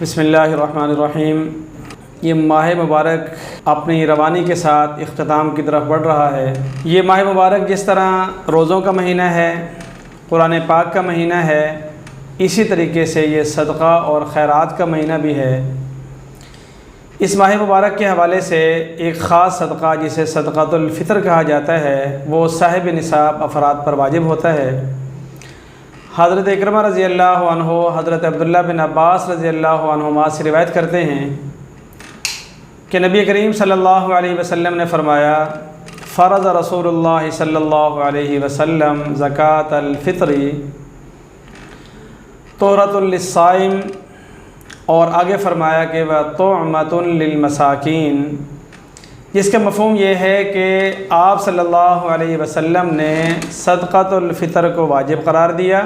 بسم اللہ الرحمن الرحیم۔ یہ ماہ مبارک اپنی روانی کے ساتھ اختتام کی طرف بڑھ رہا ہے۔ یہ ماہ مبارک جس طرح روزوں کا مہینہ ہے، قرآن پاک کا مہینہ ہے، اسی طریقے سے یہ صدقہ اور خیرات کا مہینہ بھی ہے۔ اس ماہ مبارک کے حوالے سے ایک خاص صدقہ جسے صدقۃ الفطر کہا جاتا ہے وہ صاحب نصاب افراد پر واجب ہوتا ہے۔ حضرت اکرمہ رضی اللہ عنہ حضرت عبداللہ بن عباس رضی اللہ عنہما سے روایت کرتے ہیں کہ نبی کریم صلی اللہ علیہ وسلم نے فرمایا، فرض رسول اللہ صلی اللہ علیہ وسلم زکوٰۃ الفطر طہرۃ للصائم، اور آگے فرمایا کہ وطعمۃ للمساکین، جس کا مفہوم یہ ہے کہ آپ صلی اللہ علیہ وسلم نے صدقۃ الفطر کو واجب قرار دیا۔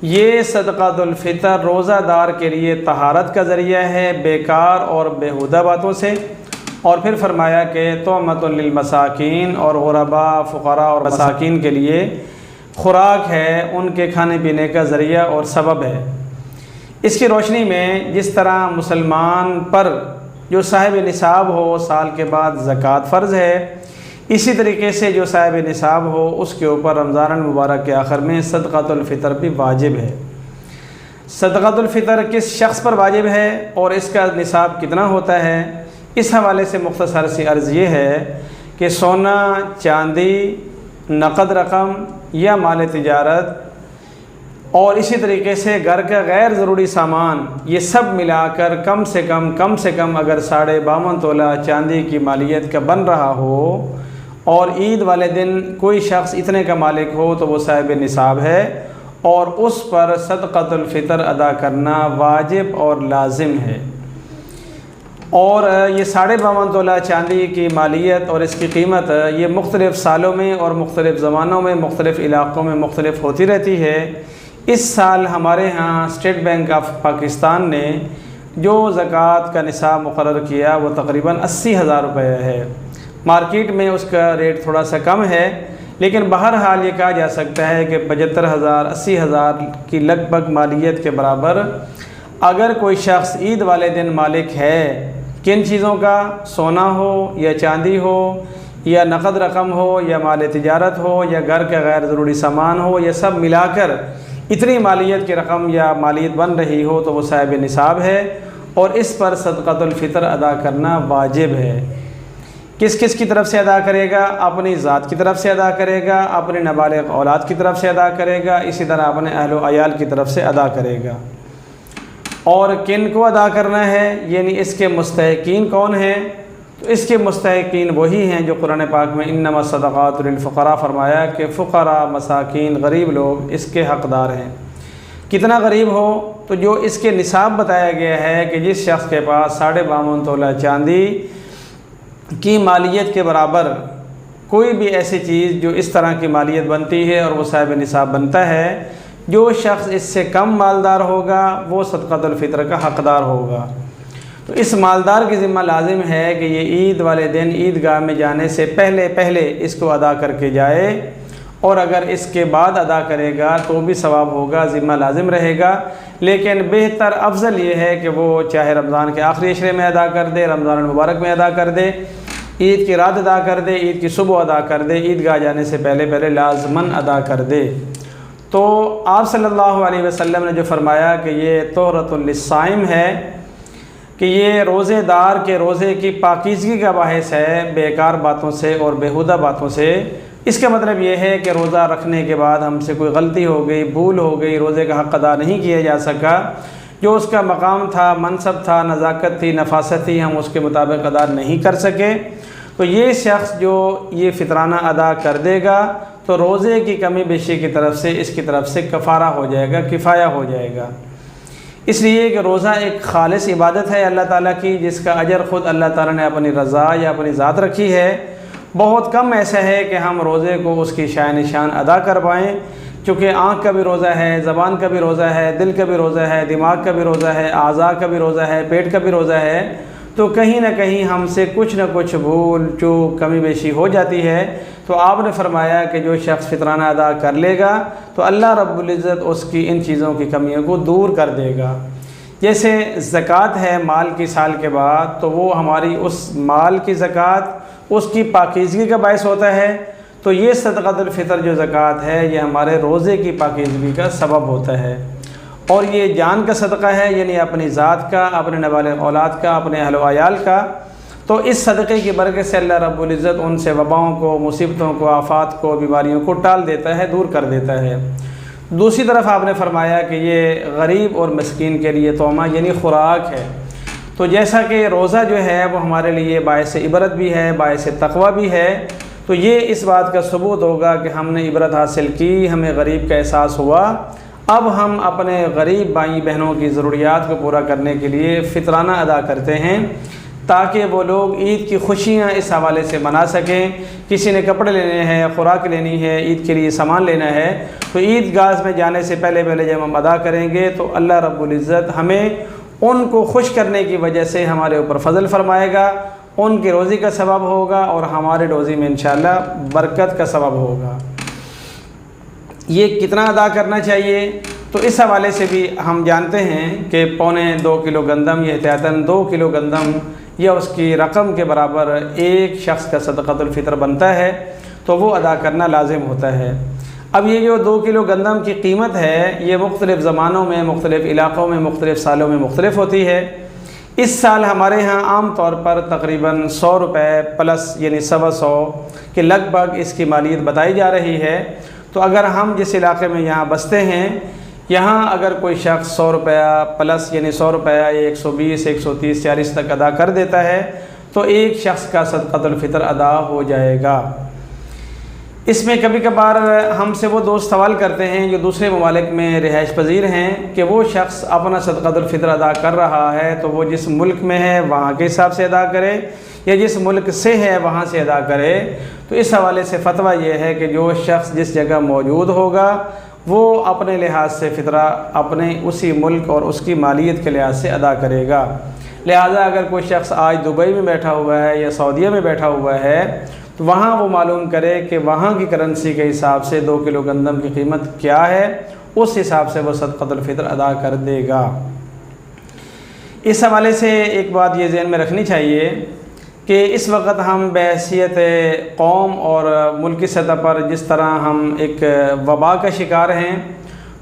یہ صدقۃ الفطر روزہ دار کے لیے طہارت کا ذریعہ ہے بیکار اور بیہودہ باتوں سے، اور پھر فرمایا کہ طعمۃ للمساکین، اور غرباء، فقراء اور مساکین کے لیے خوراک ہے، ان کے کھانے پینے کا ذریعہ اور سبب ہے۔ اس کی روشنی میں جس طرح مسلمان پر جو صاحب نصاب ہو سال کے بعد زکوٰۃ فرض ہے، اسی طریقے سے جو صاحب نصاب ہو اس کے اوپر رمضان المبارک کے آخر میں صدقۃ الفطر بھی واجب ہے۔ صدقۃ الفطر کس شخص پر واجب ہے اور اس کا نصاب کتنا ہوتا ہے، اس حوالے سے مختصر سی عرض یہ ہے کہ سونا، چاندی، نقد رقم یا مال تجارت، اور اسی طریقے سے گھر کا غیر ضروری سامان، یہ سب ملا کر کم سے کم اگر 52.5 تولہ چاندی کی مالیت کا بن رہا ہو، اور عید والے دن کوئی شخص اتنے کا مالک ہو تو وہ صاحب نصاب ہے، اور اس پر صدقۃ الفطر ادا کرنا واجب اور لازم ہے۔ اور یہ 52.5 تولہ چاندی کی مالیت اور اس کی قیمت یہ مختلف سالوں میں اور مختلف زمانوں میں مختلف علاقوں میں مختلف ہوتی رہتی ہے۔ اس سال ہمارے ہاں اسٹیٹ بینک آف پاکستان نے جو زکوٰۃ کا نصاب مقرر کیا وہ تقریباً 80,000 روپے ہے۔ مارکیٹ میں اس کا ریٹ تھوڑا سا کم ہے، لیکن بہرحال یہ کہا جا سکتا ہے کہ 75,000 80,000 کی لگ بھگ مالیت کے برابر اگر کوئی شخص عید والے دن مالک ہے، کن چیزوں کا، سونا ہو یا چاندی ہو یا نقد رقم ہو یا مال تجارت ہو یا گھر کا غیر ضروری سامان ہو، یہ سب ملا کر اتنی مالیت کی رقم یا مالیت بن رہی ہو تو وہ صاحب نصاب ہے، اور اس پر صدقۃ الفطر ادا کرنا واجب ہے۔ کس کس کی طرف سے ادا کرے گا؟ اپنی ذات کی طرف سے ادا کرے گا، اپنے نابالغ اولاد کی طرف سے ادا کرے گا، اسی طرح اپنے اہل و عیال کی طرف سے ادا کرے گا۔ اور کن کو ادا کرنا ہے، یعنی اس کے مستحقین کون ہیں؟ تو اس کے مستحقین وہی ہیں جو قرآن پاک میں انما الصدقات للفقراء فرمایا کہ فقراء، مساکین، غریب لوگ اس کے حقدار ہیں۔ کتنا غریب ہو؟ تو جو اس کے نصاب بتایا گیا ہے کہ جس شخص کے پاس 52.5 تولہ چاندی کی مالیت کے برابر کوئی بھی ایسی چیز جو اس طرح کی مالیت بنتی ہے اور وہ صاحب نصاب بنتا ہے، جو شخص اس سے کم مالدار ہوگا وہ صدقۃ الفطر کا حقدار ہوگا۔ تو اس مالدار کی ذمہ لازم ہے کہ یہ عید والے دن عیدگاہ میں جانے سے پہلے اس کو ادا کر کے جائے، اور اگر اس کے بعد ادا کرے گا تو بھی ثواب ہوگا، ذمہ لازم رہے گا، لیکن بہتر افضل یہ ہے کہ وہ چاہے رمضان کے آخری عشرے میں ادا کر دے، رمضان المبارک میں ادا کر دے، عید کی رات ادا کر دے، عید کی صبح ادا کر دے، عیدگاہ جانے سے پہلے لازماً ادا کر دے۔ تو آپ صلی اللہ علیہ وسلم نے جو فرمایا کہ یہ طہرۃ للصائم ہے، کہ یہ روزے دار کے روزے کی پاکیزگی کا باعث ہے بیکار باتوں سے اور بیہودہ باتوں سے۔ اس کا مطلب یہ ہے کہ روزہ رکھنے کے بعد ہم سے کوئی غلطی ہو گئی، بھول ہو گئی، روزے کا حق ادا نہیں کیا جا سکا، جو اس کا مقام تھا، منصب تھا، نزاکت تھی، نفاست تھی، ہم اس کے مطابق ادا نہیں کر سکے، تو یہ شخص جو یہ فطرانہ ادا کر دے گا تو روزے کی کمی بیشی کی طرف سے اس کی طرف سے کفارہ ہو جائے گا، کفایہ ہو جائے گا۔ اس لیے کہ روزہ ایک خالص عبادت ہے اللہ تعالیٰ کی، جس کا اجر خود اللہ تعالیٰ نے اپنی رضا یا اپنی ذات رکھی ہے۔ بہت کم ایسا ہے کہ ہم روزے کو اس کی شان نشان ادا کر پائیں، چونکہ آنکھ کا بھی روزہ ہے، زبان کا بھی روزہ ہے، دل کا بھی روزہ ہے، دماغ کا بھی روزہ ہے، اعضاء کا بھی روزہ ہے، پیٹ کا بھی روزہ ہے، تو کہیں نہ کہیں ہم سے کچھ نہ کچھ بھول چوک کمی بیشی ہو جاتی ہے۔ تو آپ نے فرمایا کہ جو شخص فطرانہ ادا کر لے گا تو اللہ رب العزت اس کی ان چیزوں کی کمیوں کو دور کر دے گا۔ جیسے زکوٰۃ ہے مال کی سال کے بعد، تو وہ ہماری اس مال کی زکوٰۃ اس کی پاکیزگی کا باعث ہوتا ہے، تو یہ صدقۃ الفطر جو زکوٰۃ ہے یہ ہمارے روزے کی پاکیزگی کا سبب ہوتا ہے۔ اور یہ جان کا صدقہ ہے، یعنی اپنی ذات کا، اپنے نوالغ اولاد کا، اپنے اہل و عیال کا۔ تو اس صدقے کی برکت سے اللہ رب العزت ان سے وباؤں کو، مصیبتوں کو، آفات کو، بیماریوں کو ٹال دیتا ہے، دور کر دیتا ہے۔ دوسری طرف آپ نے فرمایا کہ یہ غریب اور مسکین کے لیے طعمہ یعنی خوراک ہے۔ تو جیسا کہ روزہ جو ہے وہ ہمارے لیے باعث عبرت بھی ہے، باعث تقویٰ بھی ہے، تو یہ اس بات کا ثبوت ہوگا کہ ہم نے عبرت حاصل کی، ہمیں غریب کا احساس ہوا۔ اب ہم اپنے غریب بھائی بہنوں کی ضروریات کو پورا کرنے کے لیے فطرانہ ادا کرتے ہیں، تاکہ وہ لوگ عید کی خوشیاں اس حوالے سے منا سکیں۔ کسی نے کپڑے لینے ہیں، خوراک لینی ہے، عید کے لیے سامان لینا ہے، تو عید گاہ میں جانے سے پہلے جب ہم ادا کریں گے تو اللہ رب العزت ہمیں ان کو خوش کرنے کی وجہ سے ہمارے اوپر فضل فرمائے گا، ان کی روزی کا سبب ہوگا اور ہمارے روزی میں انشاءاللہ برکت کا سبب ہوگا۔ یہ کتنا ادا کرنا چاہیے؟ تو اس حوالے سے بھی ہم جانتے ہیں کہ 2.25 کلو گندم، یہ احتیاطاً 2 کلو گندم یا اس کی رقم کے برابر ایک شخص کا صدقۃ الفطر بنتا ہے، تو وہ ادا کرنا لازم ہوتا ہے۔ اب یہ جو 2 کلو گندم کی قیمت ہے یہ مختلف زمانوں میں، مختلف علاقوں میں، مختلف سالوں میں مختلف ہوتی ہے۔ اس سال ہمارے ہاں عام طور پر تقریباً 100 روپے پلس یعنی 125 کے لگ بھگ اس کی مالیت بتائی جا رہی ہے۔ تو اگر ہم جس علاقے میں یہاں بستے ہیں، یہاں اگر کوئی شخص 100 روپیہ پلس یعنی 100 روپیہ یا 120، 130، 40 تک ادا کر دیتا ہے تو ایک شخص کا صدقۃ الفطر ادا ہو جائے گا۔ اس میں کبھی کبھار ہم سے وہ دوست سوال کرتے ہیں جو دوسرے ممالک میں رہائش پذیر ہیں کہ وہ شخص اپنا صدقۃ الفطر ادا کر رہا ہے تو وہ جس ملک میں ہے وہاں کے حساب سے ادا کرے یا جس ملک سے ہے وہاں سے ادا کرے۔ تو اس حوالے سے فتویٰ یہ ہے کہ جو شخص جس جگہ موجود ہوگا وہ اپنے لحاظ سے فطرہ اپنے اسی ملک اور اس کی مالیت کے لحاظ سے ادا کرے گا۔ لہٰذا اگر کوئی شخص آج دبئی میں بیٹھا ہوا ہے یا سعودیہ میں بیٹھا ہوا ہے تو وہاں وہ معلوم کرے کہ وہاں کی کرنسی کے حساب سے 2 کلو گندم کی قیمت کیا ہے، اس حساب سے وہ صدقۃ الفطر ادا کر دے گا۔ اس حوالے سے ایک بات یہ ذہن میں رکھنی چاہیے کہ اس وقت ہم بحیثیت قوم اور ملکی سطح پر جس طرح ہم ایک وبا کا شکار ہیں،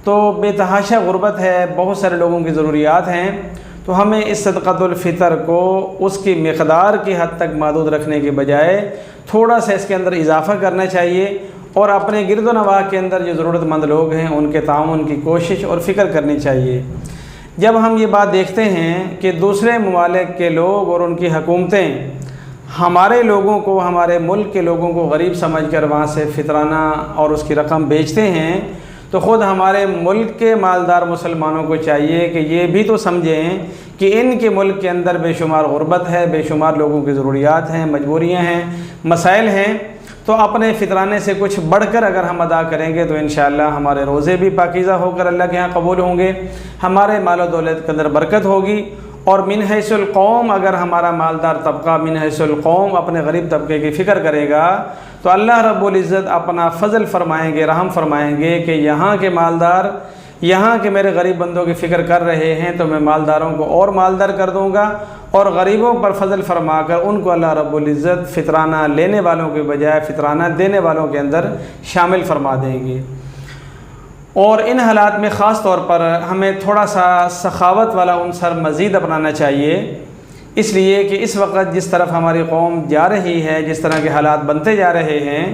تو بے تحاشا غربت ہے، بہت سارے لوگوں کی ضروریات ہیں، تو ہمیں اس صدقۃ الفطر کو اس کی مقدار کی حد تک محدود رکھنے کے بجائے تھوڑا سا اس کے اندر اضافہ کرنا چاہیے اور اپنے گرد و نواح کے اندر جو ضرورت مند لوگ ہیں ان کے تعاون کی کوشش اور فکر کرنی چاہیے۔ جب ہم یہ بات دیکھتے ہیں کہ دوسرے ممالک کے لوگ اور ان کی حکومتیں ہمارے لوگوں کو، ہمارے ملک کے لوگوں کو غریب سمجھ کر وہاں سے فطرانہ اور اس کی رقم بیچتے ہیں، تو خود ہمارے ملک کے مالدار مسلمانوں کو چاہیے کہ یہ بھی تو سمجھیں کہ ان کے ملک کے اندر بے شمار غربت ہے، بے شمار لوگوں کی ضروریات ہیں، مجبوریاں ہیں، مسائل ہیں، تو اپنے فطرانے سے کچھ بڑھ کر اگر ہم ادا کریں گے تو انشاءاللہ ہمارے روزے بھی پاکیزہ ہو کر اللہ کے ہاں قبول ہوں گے، ہمارے مال و دولت کے اندر برکت ہوگی، اور من حیث القوم اگر ہمارا مالدار طبقہ من حیث القوم اپنے غریب طبقے کی فکر کرے گا تو اللہ رب العزت اپنا فضل فرمائیں گے، رحم فرمائیں گے کہ یہاں کے مالدار، یہاں کے میرے غریب بندوں کی فکر کر رہے ہیں تو میں مالداروں کو اور مالدار کر دوں گا، اور غریبوں پر فضل فرما کر ان کو اللہ رب العزت فطرانہ لینے والوں کے بجائے فطرانہ دینے والوں کے اندر شامل فرما دیں گے۔ اور ان حالات میں خاص طور پر ہمیں تھوڑا سا سخاوت والا عنصر مزید اپنانا چاہیے، اس لیے کہ اس وقت جس طرف ہماری قوم جا رہی ہے، جس طرح کے حالات بنتے جا رہے ہیں،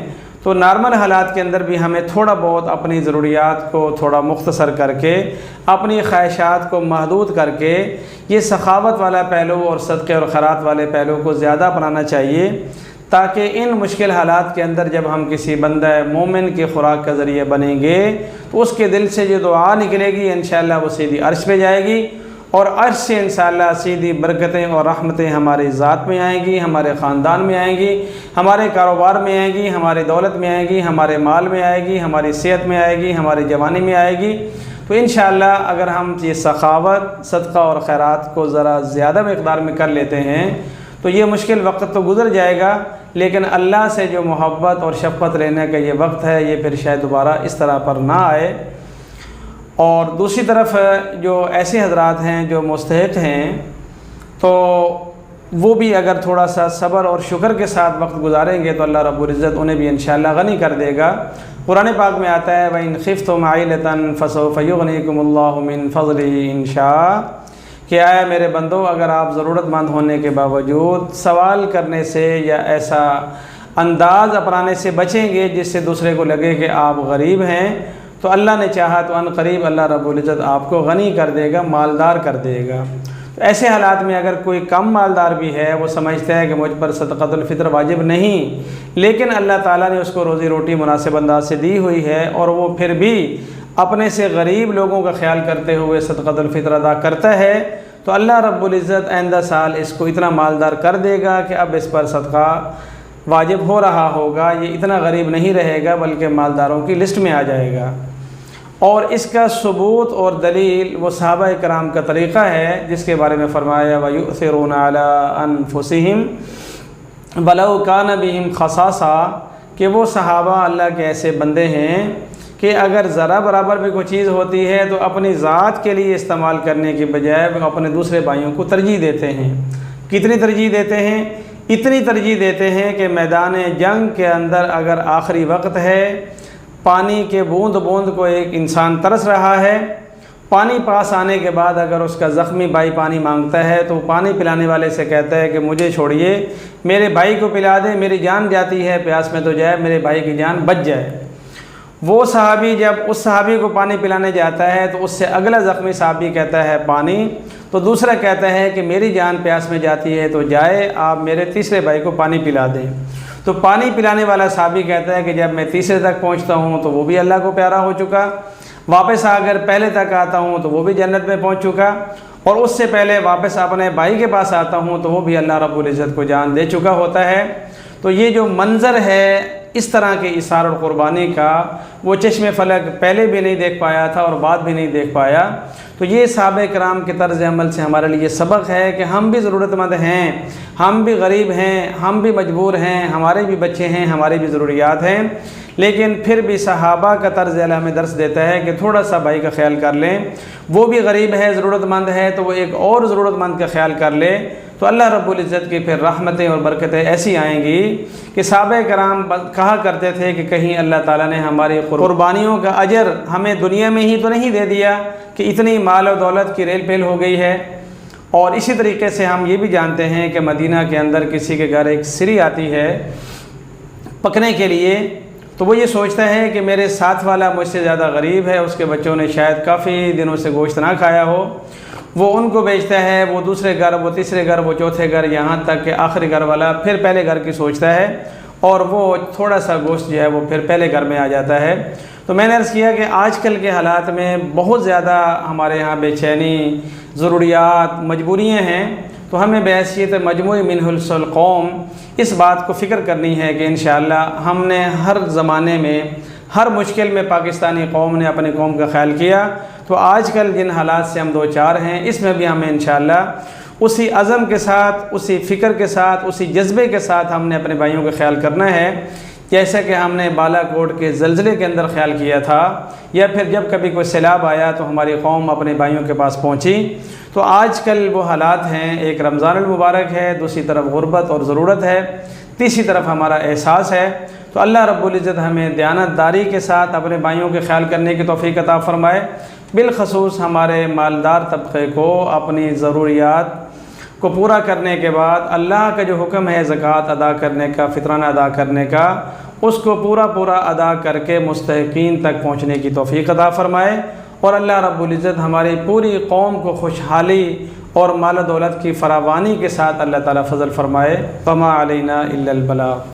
تو نارمل حالات کے اندر بھی ہمیں تھوڑا بہت اپنی ضروریات کو تھوڑا مختصر کر کے، اپنی خواہشات کو محدود کر کے یہ سخاوت والا پہلو اور صدقے اور خیرات والے پہلو کو زیادہ اپنانا چاہیے، تاکہ ان مشکل حالات کے اندر جب ہم کسی بندہ مومن کی خوراک کا ذریعہ بنیں گے تو اس کے دل سے جو دعا نکلے گی انشاءاللہ وہ سیدھی عرش پہ جائے گی، اور عرش سے انشاءاللہ سیدھی برکتیں اور رحمتیں ہماری ذات میں آئیں گی، ہمارے خاندان میں آئیں گی، ہمارے کاروبار میں آئیں گی، ہماری دولت میں آئے گی، ہمارے مال میں آئے گی، ہماری صحت میں آئے گی، ہماری جوانی میں آئے گی۔ تو انشاءاللہ اگر ہم یہ سخاوت، صدقہ اور خیرات کو ذرا زیادہ مقدار میں کر لیتے ہیں تو یہ مشکل وقت تو گزر جائے گا، لیکن اللہ سے جو محبت اور شفقت لینے کا یہ وقت ہے یہ پھر شاید دوبارہ اس طرح پر نہ آئے۔ اور دوسری طرف جو ایسے حضرات ہیں جو مستحق ہیں تو وہ بھی اگر تھوڑا سا صبر اور شکر کے ساتھ وقت گزاریں گے تو اللہ رب العزت انہیں بھی انشاءاللہ غنی کر دے گا۔ قرآن پاک میں آتا ہے وَإِنْ خِفْتُمْ عَائِلَةً فَسَوْفَ يُغْنِيكُمُ اللَّهُ مِنْ فَضْلِهِ إِنْ شَاءَ کہ آیا میرے بندو اگر آپ ضرورت مند ہونے کے باوجود سوال کرنے سے یا ایسا انداز اپنانے سے بچیں گے جس سے دوسرے کو لگے کہ آپ غریب ہیں، تو اللہ نے چاہا تو ان قریب اللہ رب العزت آپ کو غنی کر دے گا، مالدار کر دے گا۔ تو ایسے حالات میں اگر کوئی کم مالدار بھی ہے، وہ سمجھتا ہے کہ مجھ پر صدقۃ الفطر واجب نہیں، لیکن اللہ تعالیٰ نے اس کو روزی روٹی مناسب انداز سے دی ہوئی ہے اور وہ پھر بھی اپنے سے غریب لوگوں کا خیال کرتے ہوئے صدقۃ الفطر ادا کرتا ہے، تو اللہ رب العزت آئندہ سال اس کو اتنا مالدار کر دے گا کہ اب اس پر صدقہ واجب ہو رہا ہوگا، یہ اتنا غریب نہیں رہے گا بلکہ مالداروں کی لسٹ میں آ جائے گا۔ اور اس کا ثبوت اور دلیل وہ صحابہ کرام کا طریقہ ہے جس کے بارے میں فرمایا وَيُؤْثِرُونَ عَلَىٰ أَنفُسِهِمْ وَلَوْ كَانَ بِهِمْ خَصَاصَةٌ کہ وہ صحابہ اللہ کے ایسے بندے ہیں کہ اگر ذرا برابر بھی کوئی چیز ہوتی ہے تو اپنی ذات کے لیے استعمال کرنے کے بجائے وہ اپنے دوسرے بھائیوں کو ترجیح دیتے ہیں۔ کتنی ترجیح دیتے ہیں؟ اتنی ترجیح دیتے ہیں کہ میدان جنگ کے اندر اگر آخری وقت ہے، پانی کے بوند بوند کو ایک انسان ترس رہا ہے، پانی پاس آنے کے بعد اگر اس کا زخمی بھائی پانی مانگتا ہے تو پانی پلانے والے سے کہتا ہے کہ مجھے چھوڑیے، میرے بھائی کو پلا دیں، میری جان جاتی ہے پیاس میں تو جائے، میرے بھائی کی جان بچ جائے۔ وہ صحابی جب اس صحابی کو پانی پلانے جاتا ہے تو اس سے اگلا زخمی صحابی کہتا ہے پانی، تو دوسرا کہتا ہے کہ میری جان پیاس میں جاتی ہے تو جائے، آپ میرے تیسرے بھائی کو پانی پلا دیں۔ تو پانی پلانے والا صحابی کہتا ہے کہ جب میں تیسرے تک پہنچتا ہوں تو وہ بھی اللہ کو پیارا ہو چکا، واپس اگر پہلے تک آتا ہوں تو وہ بھی جنت میں پہنچ چکا، اور اس سے پہلے واپس اپنے بھائی کے پاس آتا ہوں تو وہ بھی اللہ رب العزت کو جان دے چکا ہوتا ہے۔ تو یہ جو منظر ہے اس طرح کے اثار اور قربانی کا، وہ چشم فلک پہلے بھی نہیں دیکھ پایا تھا اور بعد بھی نہیں دیکھ پایا۔ تو یہ صحابہ کرام کے طرز عمل سے ہمارے لیے سبق ہے کہ ہم بھی ضرورت مند ہیں، ہم بھی غریب ہیں، ہم بھی مجبور ہیں، ہمارے بھی بچے ہیں، ہماری بھی ضروریات ہیں، لیکن پھر بھی صحابہ کا طرز عمل ہمیں درس دیتا ہے کہ تھوڑا سا بھائی کا خیال کر لیں، وہ بھی غریب ہے، ضرورت مند ہے تو وہ ایک اور ضرورت مند کا خیال کر لے، تو اللہ رب العزت کی پھر رحمتیں اور برکتیں ایسی آئیں گی کہ صحابہ کرام کہا کرتے تھے کہ کہیں اللہ تعالیٰ نے ہماری قربانیوں کا اجر ہمیں دنیا میں ہی تو نہیں دے دیا کہ اتنی مال و دولت کی ریل پیل ہو گئی ہے۔ اور اسی طریقے سے ہم یہ بھی جانتے ہیں کہ مدینہ کے اندر کسی کے گھر ایک سری آتی ہے پکنے کے لیے، تو وہ یہ سوچتا ہے کہ میرے ساتھ والا مجھ سے زیادہ غریب ہے، اس کے بچوں نے شاید کافی دنوں سے گوشت نہ کھایا ہو، وہ ان کو بیچتا ہے، وہ دوسرے گھر، وہ تیسرے گھر، وہ چوتھے گھر، یہاں تک کہ آخری گھر والا پھر پہلے گھر کی سوچتا ہے، اور وہ تھوڑا سا گوشت جو ہے وہ پھر پہلے گھر میں آ جاتا ہے۔ تو میں نے عرض کیا کہ آج کل کے حالات میں بہت زیادہ ہمارے ہاں بے چینی، ضروریات، مجبوریاں ہیں، تو ہمیں بحیثیت مجموعی منہج القوم اس بات کو فکر کرنی ہے کہ انشاءاللہ ہم نے ہر زمانے میں، ہر مشکل میں پاکستانی قوم نے اپنی قوم کا خیال کیا، تو آج کل جن حالات سے ہم دو چار ہیں اس میں بھی ہمیں انشاءاللہ اسی عزم کے ساتھ، اسی فکر کے ساتھ، اسی جذبے کے ساتھ ہم نے اپنے بھائیوں کا خیال کرنا ہے، جیسا کہ ہم نے بالا کوٹ کے زلزلے کے اندر خیال کیا تھا، یا پھر جب کبھی کوئی سیلاب آیا تو ہماری قوم اپنے بھائیوں کے پاس پہنچی۔ تو آج کل وہ حالات ہیں، ایک رمضان المبارک ہے، دوسری طرف غربت اور ضرورت ہے، تیسری طرف ہمارا احساس ہے، تو اللہ رب العزت ہمیں دیانتداری کے ساتھ اپنے بھائیوں کے خیال کرنے کی توفیق عطا فرمائے، بالخصوص ہمارے مالدار طبقے کو اپنی ضروریات کو پورا کرنے کے بعد اللہ کا جو حکم ہے زکوٰۃ ادا کرنے کا، فطرانہ ادا کرنے کا، اس کو پورا ادا کر کے مستحقین تک پہنچنے کی توفیق عطا فرمائے، اور اللہ رب العزت ہماری پوری قوم کو خوشحالی اور مال و دولت کی فراوانی کے ساتھ اللہ تعالیٰ فضل فرمائے۔ وما علینا الا البلاغ۔